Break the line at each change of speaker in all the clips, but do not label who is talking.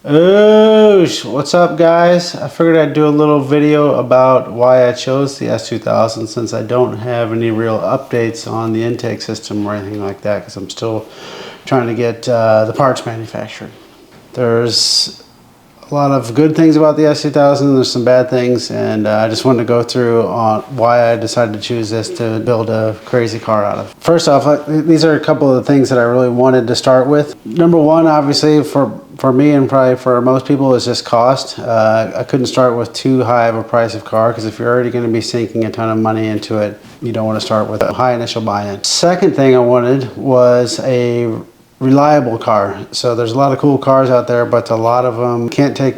Oh, what's up guys? I figured I'd do a little video about why I chose the S2000 since I don't have any real updates on the intake system or anything like that because I'm still trying to get the parts manufactured. There's a lot of good things about the S2000, there's some bad things, and I just wanted to go through on why I decided to choose this to build a crazy car out of. First off, these are a couple of the things that I really wanted to start with. Number one, obviously, for me and probably for most people, is just cost. I couldn't start with too high of a price of car because if you're already going to be sinking a ton of money into it, you don't want to start with a high initial buy-in. Second thing I wanted was a reliable car. So there's a lot of cool cars out there, but a lot of them can't take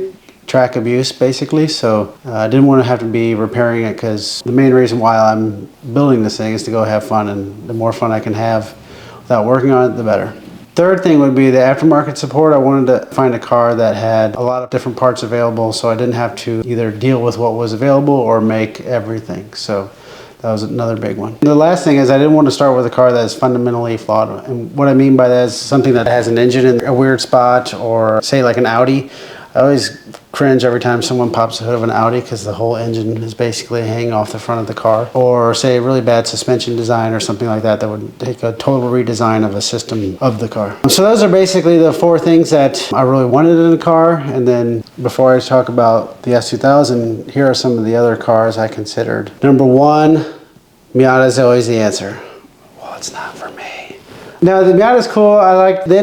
track abuse basically. So I didn't want to have to be repairing it because the main reason why I'm building this thing is to go have fun, and the more fun I can have without working on it, the better. Third thing would be the aftermarket support. I wanted to find a car that had a lot of different parts available so I didn't have to either deal with what was available or make everything. So that was another big one. The last thing is I didn't want to start with a car that is fundamentally flawed. And what I mean by that is something that has an engine in a weird spot, or say like an Audi. I always cringe every time someone pops the hood of an Audi because the whole engine is basically hanging off the front of the car. Or say a really bad suspension design or something like that that would take a total redesign of a system of the car. So those are basically the four things that I really wanted in a car. And then before I talk about the S2000, here are some of the other cars I considered. Number one, Miata is always the answer. Well, it's not for me. Now the Miata is cool. I like the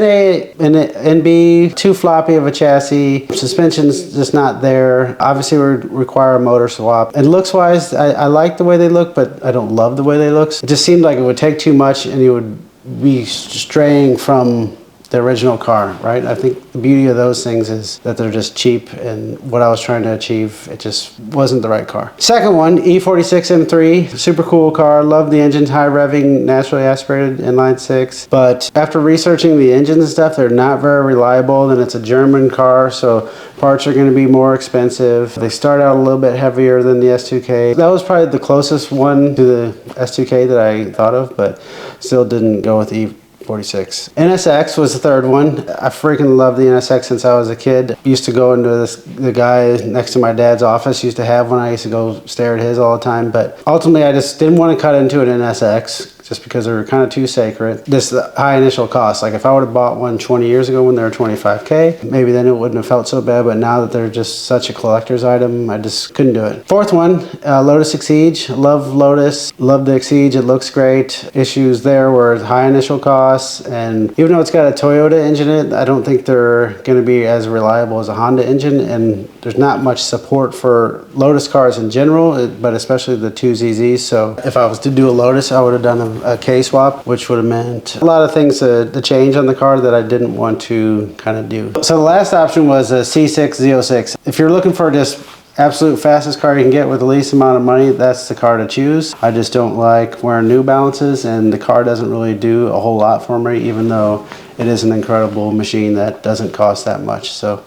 NB, too floppy of a chassis. Suspension's just not there. Obviously would require a motor swap. And looks wise, I like the way they look, but I don't love the way they look. It just seemed like it would take too much and you would be straying from the original car, right? I think the beauty of those things is that they're just cheap, and what I was trying to achieve, it just wasn't the right car. Second one, E46 M3, super cool car. Love the engine, high revving, naturally aspirated inline six. But after researching the engines and stuff, they're not very reliable. Then it's a German car, so parts are going to be more expensive. They start out a little bit heavier than the S2K. That was probably the closest one to the S2K that I thought of, but still didn't go with E46. NSX was the third one. I freaking love the NSX since I was a kid. Used to go into the guy next to my dad's office used to have one. I used to go stare at his all the time, but ultimately I just didn't want to cut into an NSX just because they were kind of too sacred. This high initial cost. Like if I would have bought one 20 years ago when they were 25K, maybe then it wouldn't have felt so bad, but now that they're just such a collector's item, I just couldn't do it. Fourth one, Lotus Exige. Love Lotus, love the Exige, it looks great. Issues there were high initial costs, and even though it's got a Toyota engine in it, I don't think they're gonna be as reliable as a Honda engine, and there's not much support for Lotus cars in general, but especially the 2ZZs. So if I was to do a Lotus, I would have done a K-swap, which would have meant a lot of things to change on the car that I didn't want to kind of do. So the last option was a C6 Z06. If you're looking for just absolute fastest car you can get with the least amount of money, that's the car to choose. I just don't like wearing New Balances, and the car doesn't really do a whole lot for me, even though it is an incredible machine that doesn't cost that much. So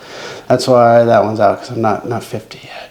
that's why that one's out, because I'm not 50 yet.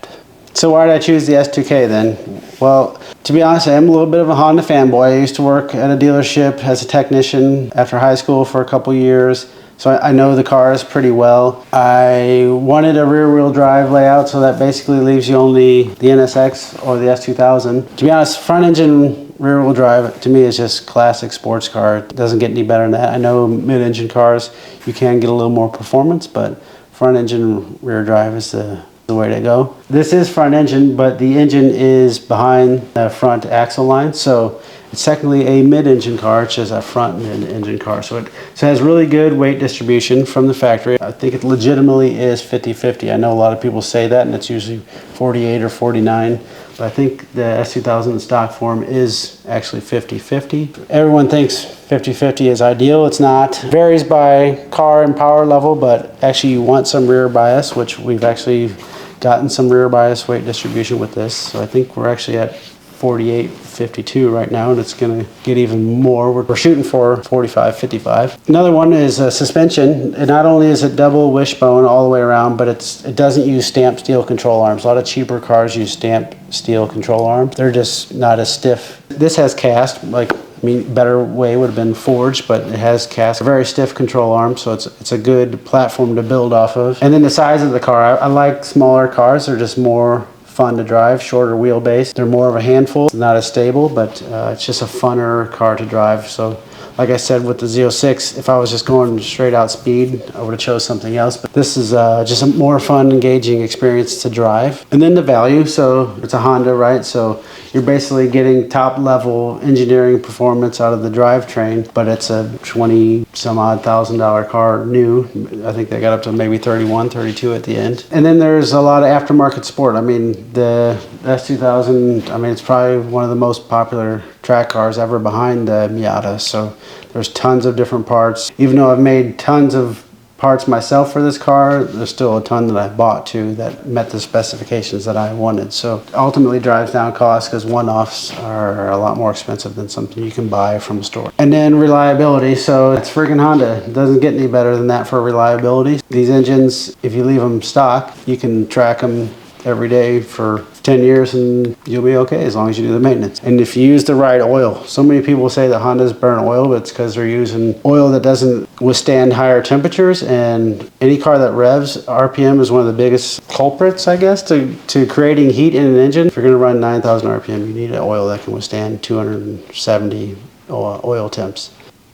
So why did I choose the S2K then? Well, to be honest, I am a little bit of a Honda fanboy. I used to work at a dealership as a technician after high school for a couple years. So I know the cars pretty well. I wanted a rear-wheel drive layout, so that basically leaves you only the NSX or the S2000. To be honest, front engine rear-wheel drive to me is just classic sports car. It doesn't get any better than that. I know mid-engine cars, you can get a little more performance, but front engine rear drive is the way to go. This is front engine, but the engine is behind the front axle line, so it's technically a mid-engine car. It's just a front mid-engine car. So it has really good weight distribution from the factory. I think it legitimately is 50-50. I know a lot of people say that, and it's usually 48 or 49. But I think the S2000 in stock form is actually 50-50. Everyone thinks 50-50 is ideal. It's not. It varies by car and power level, but actually you want some rear bias, which we've actually gotten some rear bias weight distribution with this. So I think we're actually at 48-52 right now, and it's going to get even more. We're shooting for 45-55. Another one is suspension. And not only is it double wishbone all the way around, but it doesn't use stamped steel control arms. A lot of cheaper cars use stamped steel control arms. They're just not as stiff. This has cast, like I mean, better way would have been forged, but it has cast, a very stiff control arm, so it's a good platform to build off of. And then the size of the car, I like smaller cars. They're just more fun to drive, shorter wheelbase. They're more of a handful, not as stable, but it's just a funner car to drive. So like I said with the Z06, if I was just going straight out speed, I would have chose something else. But this is just a more fun, engaging experience to drive. And then the value, so it's a Honda, right? So you're basically getting top level engineering performance out of the drivetrain, but it's a 20 some odd $1,000 car new. I think they got up to maybe 31, 32 at the end. And then there's a lot of aftermarket support. I mean, the S2000, I mean, it's probably one of the most popular track cars ever behind the Miata. So there's tons of different parts. Even though I've made tons of parts myself for this car, there's still a ton that I bought too that met the specifications that I wanted. So ultimately drives down costs because one-offs are a lot more expensive than something you can buy from a store. And then reliability, so it's freaking Honda. It doesn't get any better than that for reliability. These engines, if you leave them stock, you can track them every day for 10 years and you'll be okay as long as you do the maintenance. And if you use the right oil, so many people say that Hondas burn oil, but it's because they're using oil that doesn't withstand higher temperatures. And any car that revs, RPM is one of the biggest culprits, I guess, to creating heat in an engine. If you're going to run 9,000 RPM, you need an oil that can withstand 270 oil temps.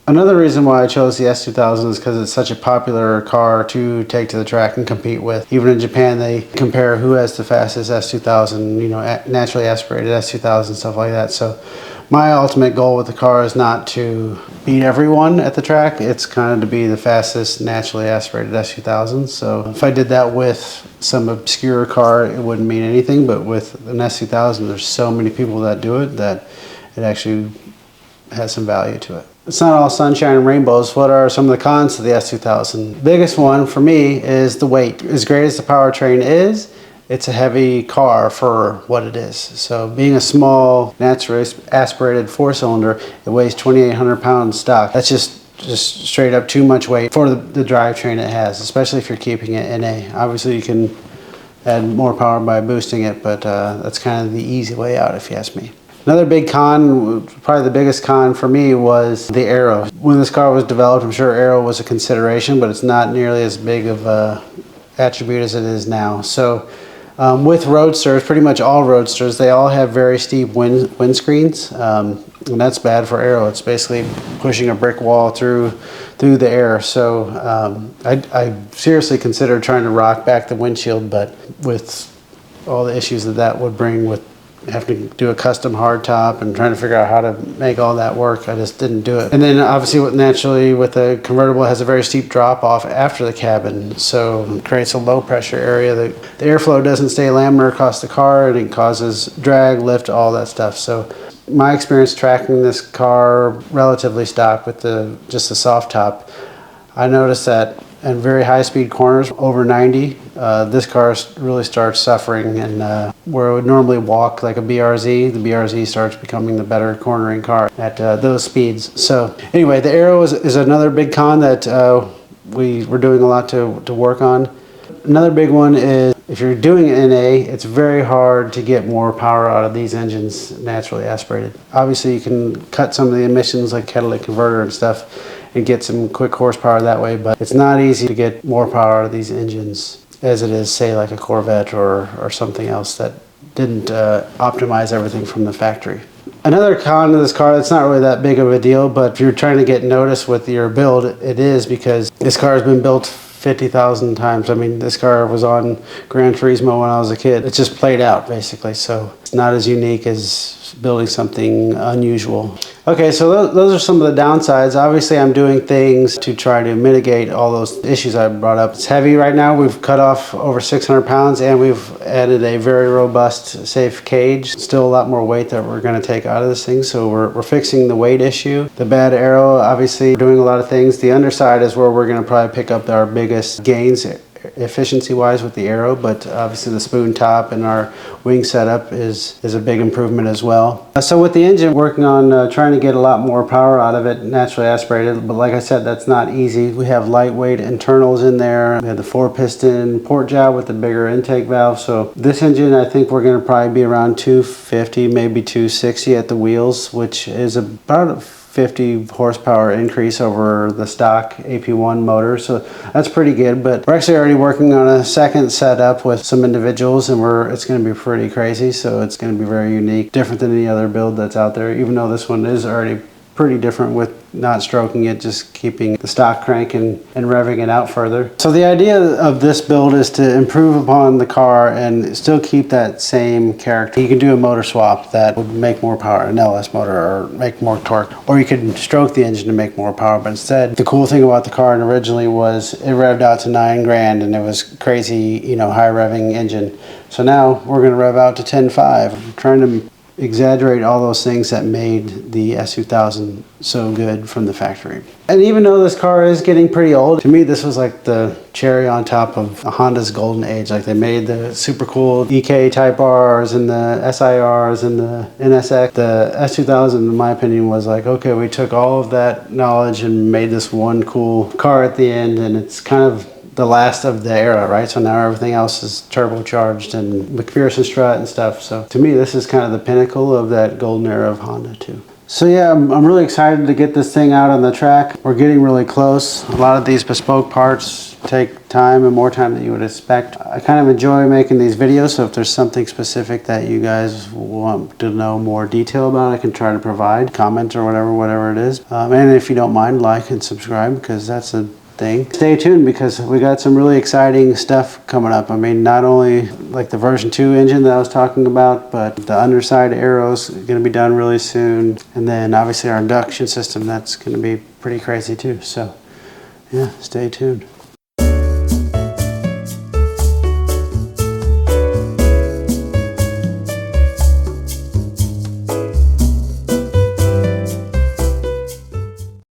Another reason why I chose the S2000 is because it's such a popular car to take to the track and compete with. Even in Japan, they compare who has the fastest S2000, you know, naturally aspirated S2000, stuff like that. So my ultimate goal with the car is not to beat everyone at the track. It's kind of to be the fastest naturally aspirated S2000. So if I did that with some obscure car, it wouldn't mean anything. But with an S2000, there's so many people that do it that it actually has some value to it. It's not all sunshine and rainbows. What are some of the cons to the S2000? Biggest one for me is the weight. As great as the powertrain is, it's a heavy car for what it is. So being a small, naturally aspirated four-cylinder, it weighs 2,800 pounds stock. That's just straight up too much weight for the drivetrain it has, especially if you're keeping it NA. Obviously you can add more power by boosting it, but that's kind of the easy way out if you ask me. Another big con, probably the biggest con for me, was the aero. When this car was developed, I'm sure aero was a consideration, but it's not nearly as big of a attribute as it is now. So with Roadsters, pretty much all Roadsters, they all have very steep windscreens, and that's bad for aero. It's basically pushing a brick wall through the air. So I seriously considered trying to rock back the windshield, but with all the issues that would bring with having to do a custom hardtop and trying to figure out how to make all that work, I just didn't do it. And then obviously naturally with the convertible, it has a very steep drop off after the cabin, so it creates a low pressure area. The airflow doesn't stay laminar across the car and it causes drag, lift, all that stuff. So my experience tracking this car relatively stock with just the soft top, I noticed that in very high speed corners over 90, this car really starts suffering, and where it would normally walk like a BRZ, the BRZ starts becoming the better cornering car at those speeds. So anyway, the aero is another big con that we were doing a lot to work on. Another big one is if you're doing NA, it's very hard to get more power out of these engines naturally aspirated. Obviously you can cut some of the emissions like catalytic converter and stuff and get some quick horsepower that way, but it's not easy to get more power out of these engines as it is, say, like a Corvette or something else that didn't optimize everything from the factory. Another con of this car that's not really that big of a deal, but if you're trying to get noticed with your build, it is, because this car has been built 50,000 times. I mean, this car was on Gran Turismo when I was a kid. It's just played out, basically, so it's not as unique as building something unusual. Okay, so those are some of the downsides. Obviously, I'm doing things to try to mitigate all those issues I brought up. It's heavy right now. We've cut off over 600 pounds and we've added a very robust, safe cage. Still a lot more weight that we're going to take out of this thing, so we're fixing the weight issue. The bad aero, obviously, we're doing a lot of things. The underside is where we're going to probably pick up our biggest gains efficiency wise with the aero, but obviously the spoon top and our wing setup is a big improvement as well. So with the engine, working on trying to get a lot more power out of it, naturally aspirated, but like I said, that's not easy. We have lightweight internals in there. We have the 4-piston port job with the bigger intake valve. So this engine, I think we're going to probably be around 250, maybe 260 at the wheels, which is about 50 horsepower increase over the stock AP1 motor, so that's pretty good. But we're actually already working on a second setup with some individuals, and it's going to be pretty crazy. So it's going to be very unique, different than any other build that's out there, even though this one is already pretty different with not stroking it, just keeping the stock crank and revving it out further. So the idea of this build is to improve upon the car and still keep that same character. You can do a motor swap that would make more power, an LS motor, or make more torque, or you could stroke the engine to make more power. But instead, the cool thing about the car originally was it revved out to 9 grand and it was crazy, you know, high revving engine. So now we're going to rev out to 10.5. I'm trying to exaggerate all those things that made the S2000 so good from the factory. And even though this car is getting pretty old, to me this was like the cherry on top of Honda's golden age. Like, they made the super cool EK Type Rs and the SIRs and the NSX. The S2000, in my opinion, was like, okay, we took all of that knowledge and made this one cool car at the end, and it's kind of the last of the era, right? So now everything else is turbocharged and McPherson strut and stuff. So to me, this is kind of the pinnacle of that golden era of Honda too. So yeah, I'm really excited to get this thing out on the track. We're getting really close. A lot of these bespoke parts take time, and more time than you would expect. I kind of enjoy making these videos, so if there's something specific that you guys want to know more detail about, I can try to provide. Comment or whatever it is. And if you don't mind, like and subscribe, because that's a thing. Stay tuned, because we got some really exciting stuff coming up. I mean, not only like the version 2 engine that I was talking about, but the underside arrows are going to be done really soon. And then obviously our induction system, that's going to be pretty crazy too. So yeah, stay tuned.